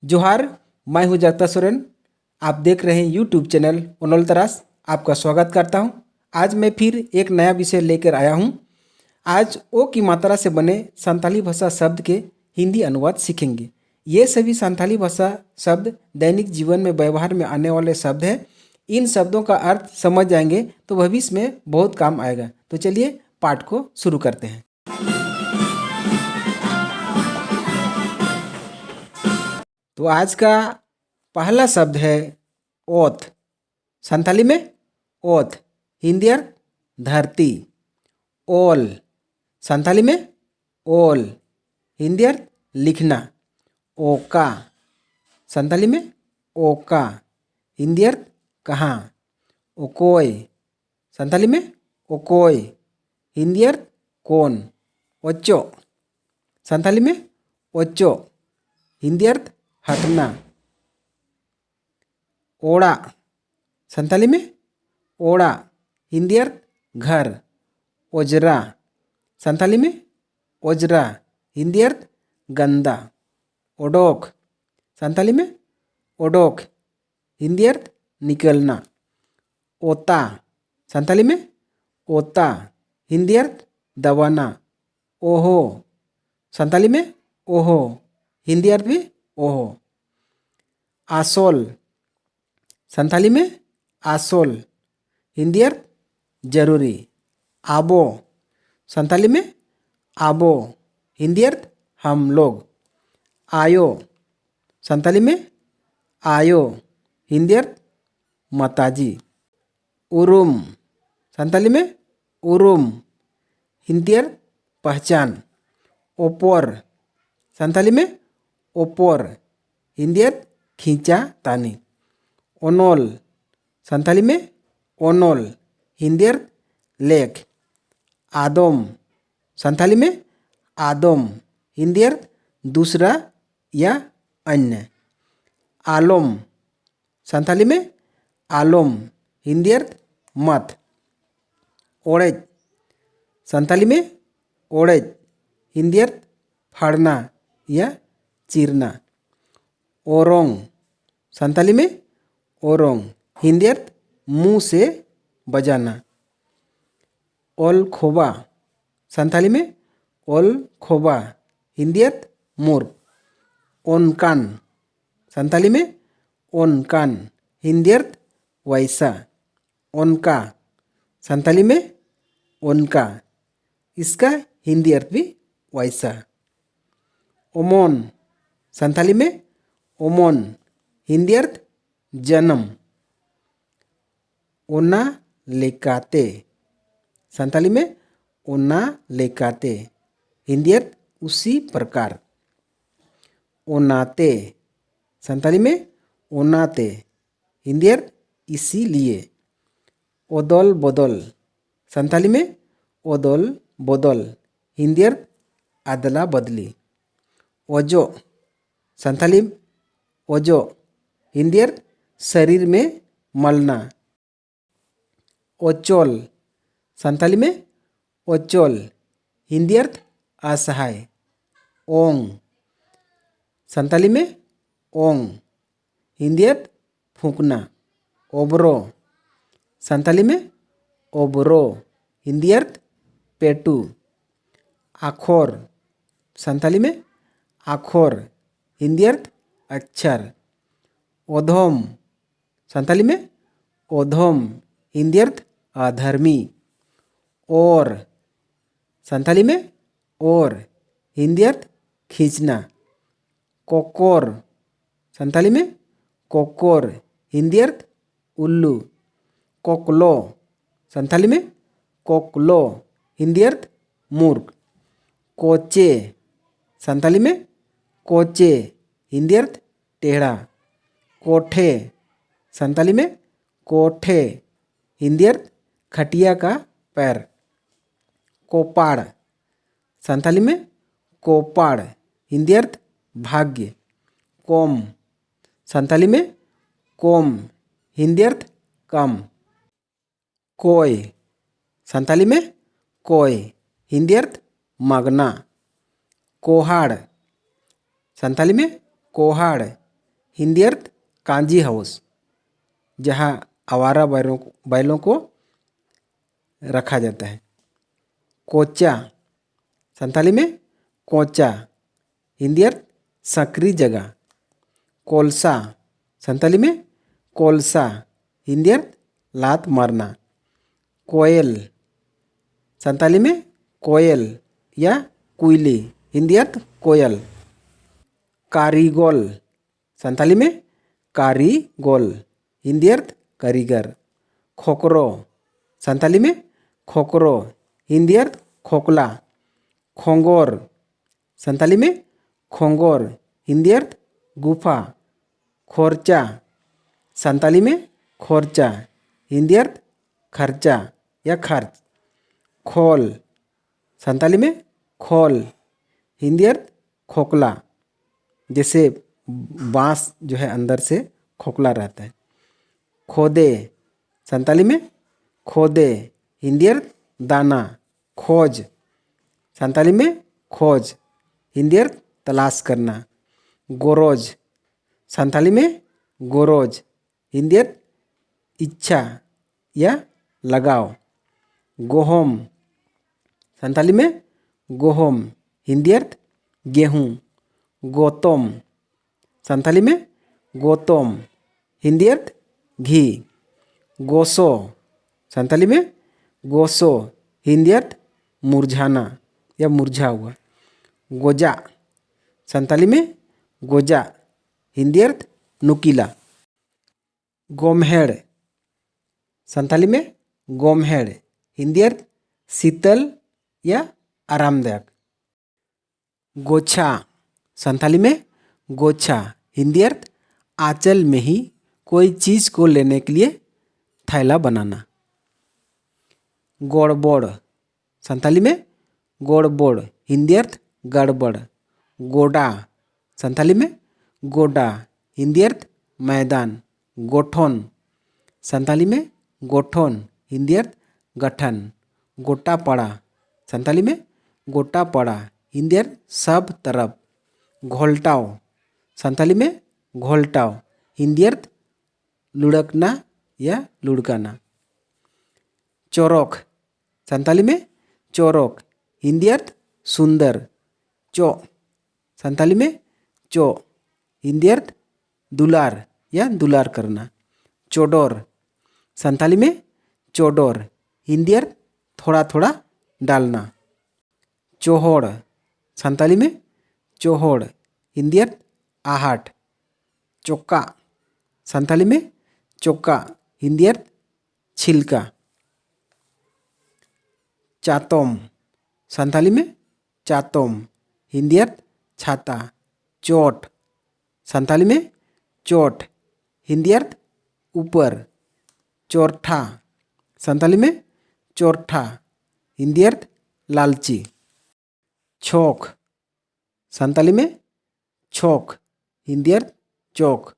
जोहार, मैं हूं जगता सोरेन। आप देख रहे हैं यूट्यूब चैनल ओनोल तरास। आपका स्वागत करता हूं। आज मैं फिर एक नया विषय लेकर आया हूं। आज ओ की मात्रा से बने संताली भाषा शब्द के हिंदी अनुवाद सीखेंगे। ये सभी संताली भाषा शब्द दैनिक जीवन में व्यवहार में आने वाले शब्द हैं। इन शब्दों का अर्थ समझ जाएंगे तो भविष्य में बहुत काम आएगा। तो चलिए पाठ को शुरू करते हैं। तो आज का पहला शब्द है ओथ। संथाली में ओथ, हिंदी अर्थ धरती। ओल, संथाली में ओल, हिंदी अर्थ लिखना। ओका, संथाली में ओका, हिंदी अर्थ कहाँ। ओकोय, संथाली में ओकोय, हिंदी अर्थ कौन। ओचो, संथाली में ओचो, हिंदी अर्थ हटना। ओड़ा, संथाली में ओड़ा, हिंदी अर्थ घर। ओजरा, संथाली में ओजरा, हिंदी अर्थ गंदा। ओडोक, संथाली में ओडोक, हिंदी अर्थ निकलना। ओता, संथाली में ओता, हिंदी अर्थ दबाना। ओहो, संथाली में ओहो, हिंदी अर्थ भी ओहो। आसोल, संथाली में आसोल, हिंदी अर्थ जरूरी। आबो, संथाली में आबो, हिंदी अर्थ हम लोग। आयो, संथाली में आयो, हिंदी अर्थ माताजी। उरुम, संथाली में उरुम, हिंदी अर्थ पहचान। ओपोर, संथाली में ओपोर, हिंदी अर्थ खींचा तानी। ओनोल, संथाली में ओनोल, हिंदी अर्थ लेख। आदोम, संथाली में आदोम, हिंदी अर्थ दूसरा या अन्य। आलोम, संथाली में आलोम, हिंदी अर्थ मत। ओड़ेज, संथाली में ओड़ेज, हिंदी अर्थ फाड़ना या चीरना। ओरोंग, संथाली में ओरोंग, हिंदी अर्थ मुंह से बजाना। ओल खोबा, संथाली में ओल खोबा, हिंदी अर्थ मूर्ख। ओनकान, संथाली में ओनकान, हिंदी अर्थ वैसा। ओनका, संथाली में ओनका, इसका हिंदी अर्थ भी वैसा। ओमोन, संथाली में ओमोन, हिंदी अर्थ जन्म। ओना लेकाते, संथाली में ओना लेकाते, हिंदी अर्थ उसी प्रकार। ओनाते, संथाली में ओनाते, हिंदी अर्थ इसीलिए। ओदल बदल, संथाली में ओदल बदल, हिंदी अर्थ अदला बदली। ओजो, संथाली ओजो, हिंदी अर्थ शरीर में मलना। ओचोल, संथाली में ओचोल, हिंदी अर्थ असहाय। ओंग, संथाली में ओंग, हिंदी अर्थ फूंकना। ओबरो, संथाली में ओबरो, हिंदी अर्थ पेटू। आखोर, संथाली में आखोर, हिंदी अर्थ अक्षर। ओधोम, संथाली में ओधोम, हिंदी अर्थ अधर्मी। और, संथाली में और, हिंदी अर्थ खींचना। कोकोर, संथाली में कोकोर, हिंदी अर्थ उल्लू। कोकलो, संथाली में कोकलो, हिंदी अर्थ मूर्ख। कोचे, संथाली में कोचे, हिंदी अर्थ टेढ़ा। कोठे, संथाली में कोठे, हिंदी अर्थ खटिया का पैर। कोपाड़, संथाली में कोपाड़, हिंदी अर्थ भाग्य। कोम, संथाली में कोम, हिंदी अर्थ कम। कोय, संथाली में कोय, हिंदी अर्थ मगना। कोहाड़, संथाली में कोहाड़, हिंदी अर्थ कांजी हाउस, जहाँ आवारा बैलों को रखा जाता है। कोचा, संथाली में कोचा, हिंदी अर्थ सकरी जगह। कोलसा, संथाली में कोलसा, हिंदी अर्थ लात मारना। कोयल, संथाली में कोयल या कुइली, हिंदी अर्थ कोयल। कारीगोल, संथाली में कारीगोल, हिंदी अर्थ कारीगर। खोकरो, संथाली में खोकरो, हिंदी अर्थ खोखला। खोंगोर, संथाली में खोंगोर, हिंदी अर्थ गुफा। खोरचा, संथाली में खोरचा, हिंदी अर्थ खर्चा या खर्च। खोल, संथाली में खोल, हिंदी अर्थ खोखला, जैसे बांस जो है अंदर से खोखला रहता है। खोदे, संथाली में खोदे, हिंदी अर्थ दाना। खोज, संथाली में खोज, हिंदी अर्थ तलाश करना। गोरोज, संथाली में गोरोज, हिंदी अर्थ इच्छा या लगाव। गोहोम, संथाली में गोहोम, हिंदी अर्थ गेहूँ। गोतम, संथाली में गोतम, हिंदी अर्थ घी। गोसो, संथाली में गोसो, हिंदी अर्थ मुरझाना या मुरझा हुआ। गोजा, संथाली में गोजा, हिंदी अर्थ नुकीला। गोमहेड़, संथाली में गोमहेड़, हिंदी अर्थ शीतल या आरामदायक। गोछा, संथाली में गोछा, हिंदी अर्थ आंचल में ही कोई चीज़ को लेने के लिए थैला बनाना। गोड़बोड़, संथाली में गोड़बोड़, हिंदी अर्थ गड़बड़। गोडा, संथाली में गोडा, हिंदी अर्थ मैदान। गोठोन, संथाली में गोठोन, हिंदी अर्थ गठन। गोटा पड़ा, संथाली में गोटा पड़ा, हिंदी अर्थ सब तरफ। घोलटाव, संथाली में घोलटाव, हिंदी अर्थ लुढ़कना या लुढ़काना। चोरोक, संथाली में चोरोक, हिंदी अर्थ सुंदर। चो, संथाली में चो, हिंदी अर्थ दुलार या दुलार करना। चोडोर, संथाली में चोडोर, हिंदी अर्थ थोड़ा थोड़ा डालना। चोहोड़, संथाली में चोहोड़, हिंदी अर्थ आहट। चोक्का, संथाली में चोक्का, हिंदी अर्थ छिलका। चातोम, संथाली में चातोम, हिंदी अर्थ छाता। चोट, संथाली में चोट, हिंदी अर्थ ऊपर। चोरठा, संथाली में चोरठा, हिंदी अर्थ लालची। छोक, संथाली में छोक, हिंदी अर्थ चौक।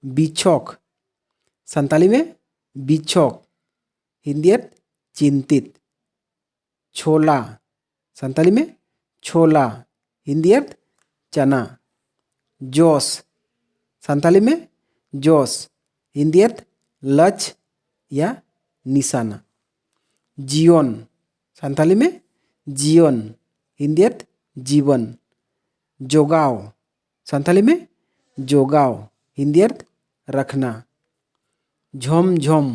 बिछोक, संथाली में बिछोक, हिंदी अर्थ चिंतित। छोला, संथाली में छोला, हिंदी अर्थ चना। जोश, संथाली में जोश, हिंदी अर्थ लक्ष्य या निशाना। जीवन, संथाली में जीवन, हिंदी अर्थ जीवन। जोगाव, संथाली में जोगाव, हिंदी अर्थ रखना। झोम झोम,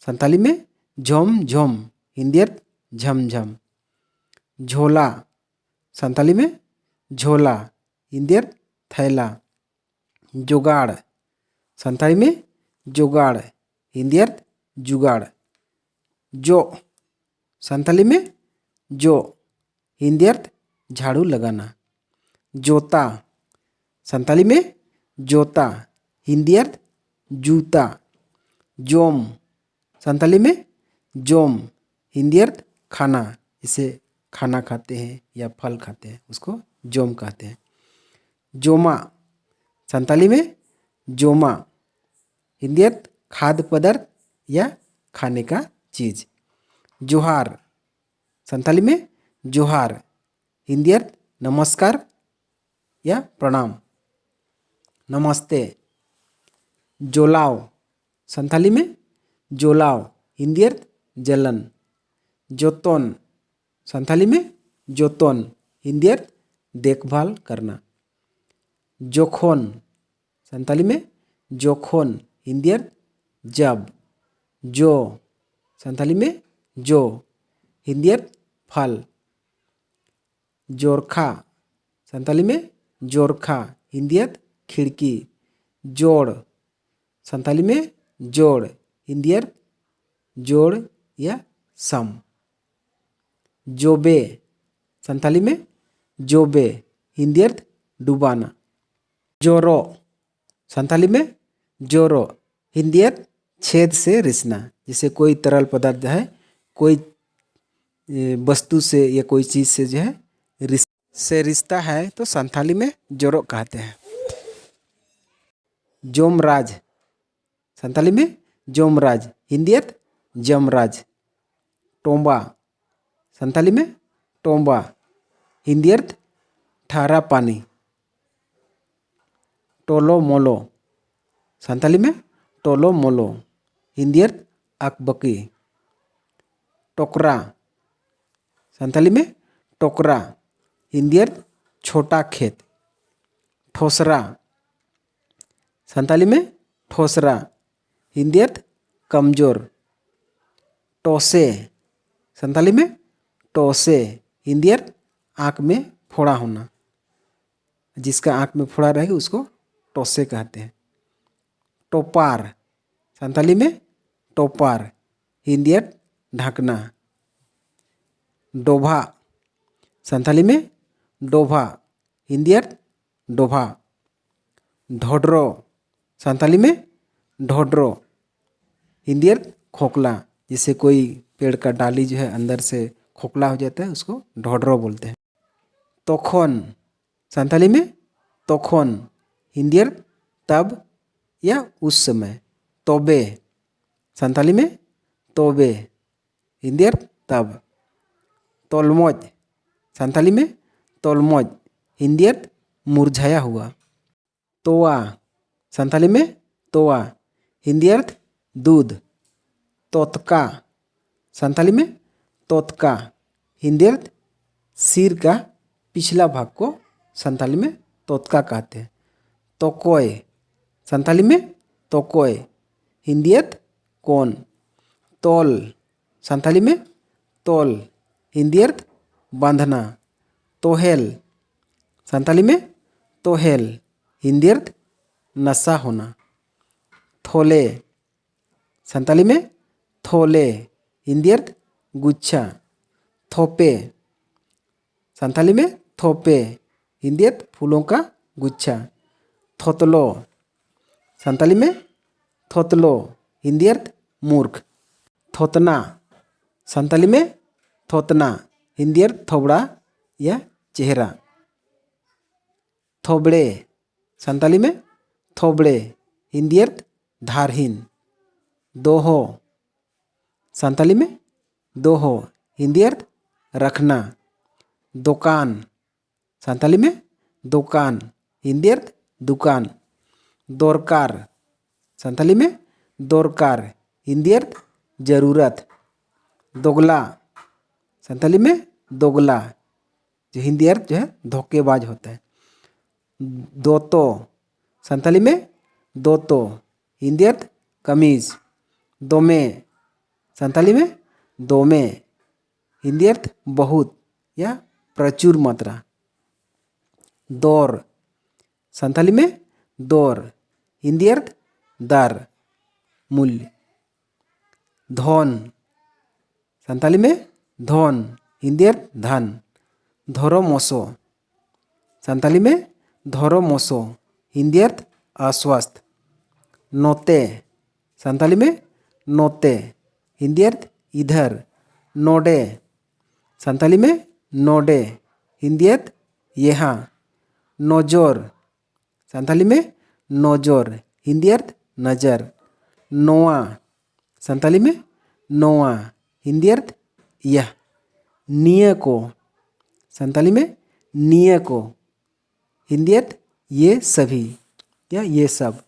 संथाली में झोम झोम, हिंदी अर्थ झमझम। झोला, संथाली में झोला, हिंदी अर्थ थैला। जुगाड़, संथाली में जुगाड़, हिंदी अर्थ जुगाड़। जो, संथाली में जो, हिंदी अर्थ झाड़ू लगाना। जोता, संथाली में जोता, हिंदी अर्थ जूता। जोम, संथाली में जोम, हिंदी अर्थ खाना, इसे खाना खाते हैं या फल खाते हैं उसको जोम कहते हैं। जोमा, संथाली में जोमा, हिंदी अर्थ खाद्य पदार्थ या खाने का चीज। जोहार, संथाली में जोहार, हिंदी अर्थ नमस्कार या प्रणाम। नमस्ते। जोलाव संथाली में जोलाव, हिंदी अर्थ जलन। जोतोन संथाली में जोतोन, हिंदी अर्थ देखभाल करना। जोखोन संथाली में जोखोन, हिंदी अर्थ जब। जो संथाली में जो, हिंदी अर्थ फल। जोरखा संथाली में जोरखा, हिंदी अर्थ खिड़की। जोड़ संथाली में जोड़, हिंदी अर्थ जोड़ या सम। जोबे संथाली में जोबे, हिंदी अर्थ डुबाना। जोरो संथाली में जोरो, हिंदी अर्थ छेद से रिसना। जैसे कोई तरल पदार्थ जो है कोई वस्तु से या कोई चीज़ से जो है रिश्ता है तो संथाली में जोरो कहते हैं। जोमराज संथाली में जोमराज, हिंदी अर्थ जमराज। टोंबा संथाली में टोंबा, हिंदी अर्थ ठहरा पानी। टोलो मोलो संथाली में टोलो मोलो, हिंदी अर्थ अकबकी। टोकरा संथाली में टोकरा, हिंदी अर्थ छोटा खेत। ठोसरा संथाली में ठोसरा, हिंदी अर्थ कमजोर। टोसे संथाली में टोसे, हिंदी अर्थ आँख में फोड़ा होना। जिसका आँख में फोड़ा रहेगा उसको टोसे कहते हैं। टोपार संथाली में टोपार, हिंदी अर्थ ढकना। डोभा संथाली में डोभा, हिंदी अर्थ डोभा। ढोडरो संथाली में ढोडरो, हिंदी अर्थ खोखला। जैसे कोई पेड़ का डाली जो है अंदर से खोखला हो जाता है उसको ढोडरो बोलते हैं। तोखोन संथाली में तोखोन, हिंदी अर्थ तब या उस समय। तोबे संथाली में तोबे, हिंदी अर्थ तब। तोलमोज संथाली में तोलमोज, हिंदी अर्थ मुरझाया हुआ। तोआ संथाली में तोआ, हिंदी अर्थ दूध। तोतका संथाली में तोतका, हिंदी अर्थ सिर का पिछला भाग को संथाली में तोतका कहते हैं। तोकोय संथाली में तोकोय, हिंदी अर्थ कौन। तोल संथाली में तोल, हिंदी अर्थ बांधना। तोहेल संथाली में तोहेल, हिंदी अर्थ नशा होना। थोले संथाली में थोले, हिंदी अर्थ गुच्छा। थोपे संथाली में थोपे, हिंदी अर्थ फूलों का गुच्छा। थोतलो संथाली में थोतलो, हिंदी अर्थ मूर्ख। थोतना संथाली में थोतना, हिंदी अर्थ थोबड़ा या चेहरा। थोबड़े संथाली में थोबड़े, हिंदी अर्थ धारहीन। दोहो संथाली में दोहो, हिंदी अर्थ रखना। दुकान संथाली में दुकान, हिंदी अर्थ दुकान। दौरकार संथाली में दौरकार, हिंदी अर्थ जरूरत। दोगला संथाली में दोगला, जो हिंदी अर्थ जो है धोखेबाज होता है। दोतो संथाली में दोतो, हिंदी अर्थ कमीज। दोमे संथाली में दोमे, हिंदी अर्थ बहुत या प्रचुर मात्रा। दौर संथाली में दौर, हिंदी अर्थ दर मूल्य। धन संथाली में धन, हिंदी अर्थ धन। धोरोमोसो संथाली में धोरोमोसो, हिंदी अर्थ अस्वस्थ। नोते संथाली में नोते, हिंदी अर्थ इधर। नोडे संथाली में नोडे, हिंदी अर्थ यहाँ। नोजोर संथाली में नोजोर, हिंदी अर्थ नज़र। नोआ संथाली में नोआ, हिंदी अर्थ यह। निय को संथाली में निय को, हिंदी अर्थ ये सभी। या ये सब।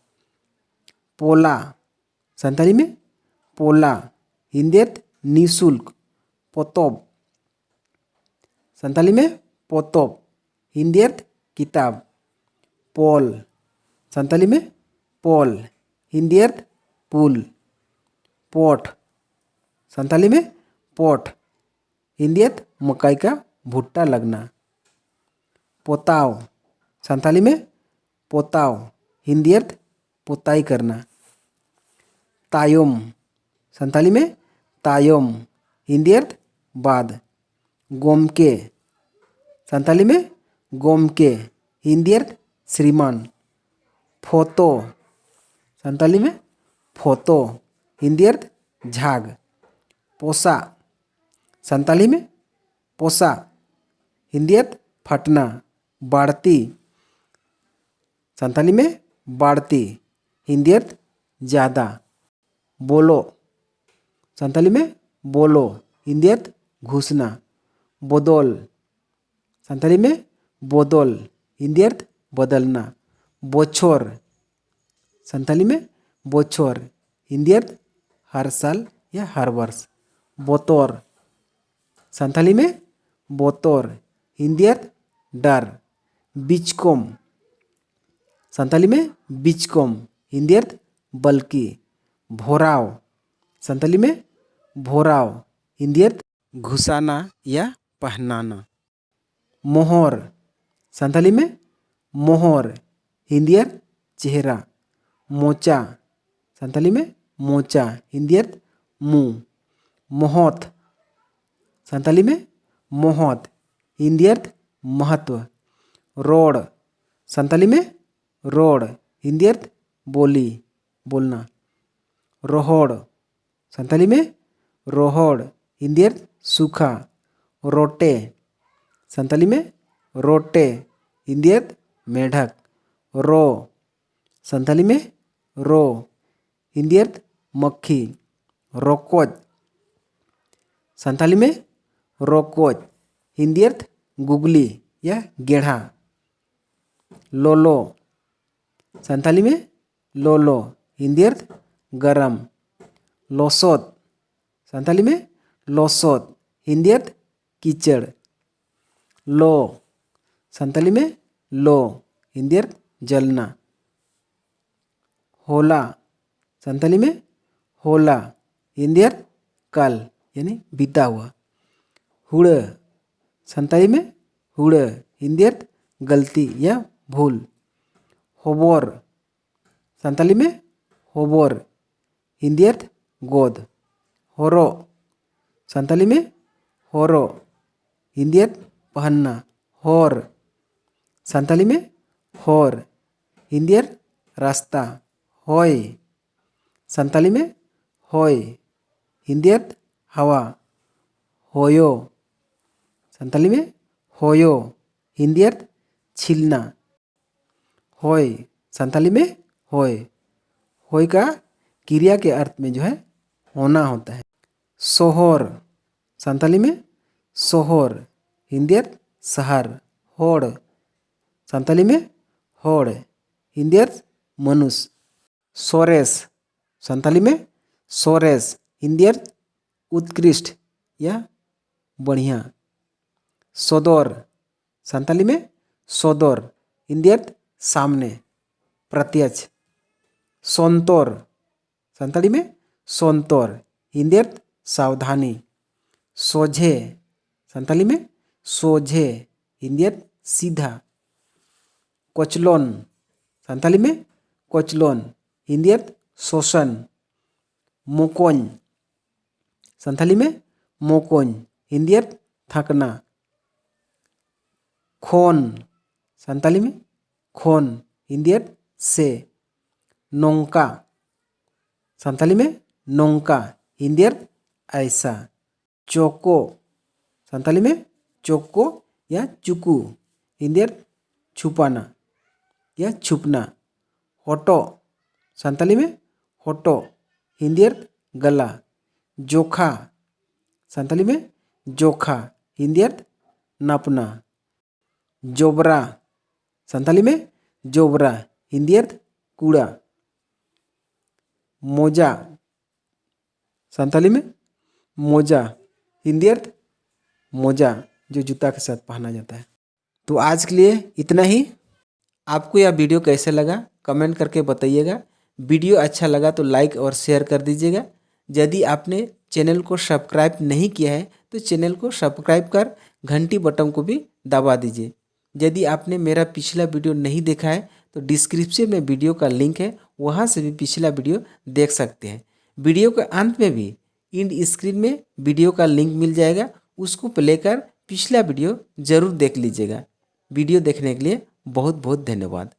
पोला संताली में पोला, हिंदी अर्थ निःशुल्क। पोतोब संताली में पोतोब, हिंदी अर्थ किताब। पोल संताली में पोल, हिंदी अर्थ पुल। पोट संताली में पोट, हिंदी अर्थ मकई का भुट्टा लगना। पोताव संताली में पोताव, हिंदी अर्थ पोताई करना। तायोम संताली में तायोम, हिंदी अर्थ बाद। गोमके संताली में गोमके, हिंदी अर्थ श्रीमान। फोतो संताली में फोतो, हिंदी अर्थ झाग। पोसा संताली में पोसा, हिंदी अर्थ फटना। बाढ़ती संताली में बाढ़ती, हिंदी अर्थ ज़्यादा। बोलो संताली में बोलो, हिंदी अर्थ घुसना। बोदोल संताली में बोदोल, हिंदी अर्थ बदलना। बोछोर संताली में बोछोर, हिंदी अर्थ हर साल या हर वर्ष। बोतोर संताली में बोतोर, हिंदी अर्थ डर। बिचकोम संताली में बिचकोम, हिंदी अर्थ बल्कि। भोराव संताली में भोराव, हिंदी अर्थ घुसाना या पहनाना। मोहर संताली में मोहर, हिंदी अर्थ चेहरा। मोचा संताली में मोचा, हिंदी अर्थ मुंह। मोहत संताली में मोहत, हिंदी अर्थ महत्व। रोड संताली में रोड, हिंदी अर्थ बोली बोलना। रोहोड़ संताली में रोहोड़, हिंदी अर्थ सूखा। रोटे संताली में रोटे, हिंदी अर्थ मेढक। रो संताली में रो, हिंदी अर्थ मक्खी। रोकोज संताली में रोकोज, हिंदी अर्थ गुगली या गेढ़ा। लोलो संताली में लोलो, हिंदी अर्थ गरम। लोसोत संताली में लोसोत, हिंदी अर्थ कीचड़। लो संताली में लो, हिंदी अर्थ जलना। होला संताली में होला, हिंदी अर्थ कल यानी बीता हुआ। हुड़ संताली में हुड़, हिंदी अर्थ गलती या भूल। होबोर संताली में होबोर, हिंदी अर्थ गोद। होरो संताली में होरो, हिंदी अर्थ पहनना। होर संताली में होर, हिंदी अर्थ रास्ता। होय संताली में होय, हिंदी अर्थ हवा। होयो संताली में होयो, हिंदी अर्थ छीलना। होय संताली में होय, होय का क्रिया के अर्थ में जो है होना होता है। सोहोर संताली में सोहोर, हिंदी अर्थ शहर। होड़ संताली में होड़, हिंदी अर्थ मनुष्य। सोरेस संताली में सोरेस, हिंदी अर्थ उत्कृष्ट या बढ़िया। सोदोर संताली में सोदोर, हिंदी अर्थ सामने प्रत्यक्ष। सोनतोर संताली में सोनतोर, हिंदी अर्थ सावधानी। सोझे संताली में सोझे, हिंदी अर्थ सीधा। कोचलोन संताली में कोचलोन, हिंदी अर्थ शोषण। मोकोन संताली में मोकोन, हिंदी अर्थ थकना। खोन संताली में खोन, हिंदी अर्थ से। नोंका संताली में नोंका, हिंदी अर्थ ऐसा। चोको संताली में चोको या चुकू, हिंदी अर्थ छुपाना या छुपना। होटो संताली में होटो, हिंदी अर्थ गला। जोखा संताली में जोखा, हिंदी अर्थ नापना। जोबरा संताली में जोबरा, हिंदी अर्थ कूड़ा, मोजा संथाली में मोजा, हिंदी अर्थ मोजा जो जूता के साथ पहना जाता है। तो आज के लिए इतना ही। आपको यह वीडियो कैसे लगा कमेंट करके बताइएगा। वीडियो अच्छा लगा तो लाइक और शेयर कर दीजिएगा। यदि आपने चैनल को सब्सक्राइब नहीं किया है तो चैनल को सब्सक्राइब कर घंटी बटन को भी दबा दीजिए। यदि आपने मेरा पिछला वीडियो नहीं देखा है तो डिस्क्रिप्शन में वीडियो का लिंक है, वहाँ से भी पिछला वीडियो देख सकते हैं। वीडियो के अंत में भी इंड स्क्रीन में वीडियो का लिंक मिल जाएगा, उसको प्ले कर पिछला वीडियो ज़रूर देख लीजिएगा। वीडियो देखने के लिए बहुत बहुत धन्यवाद।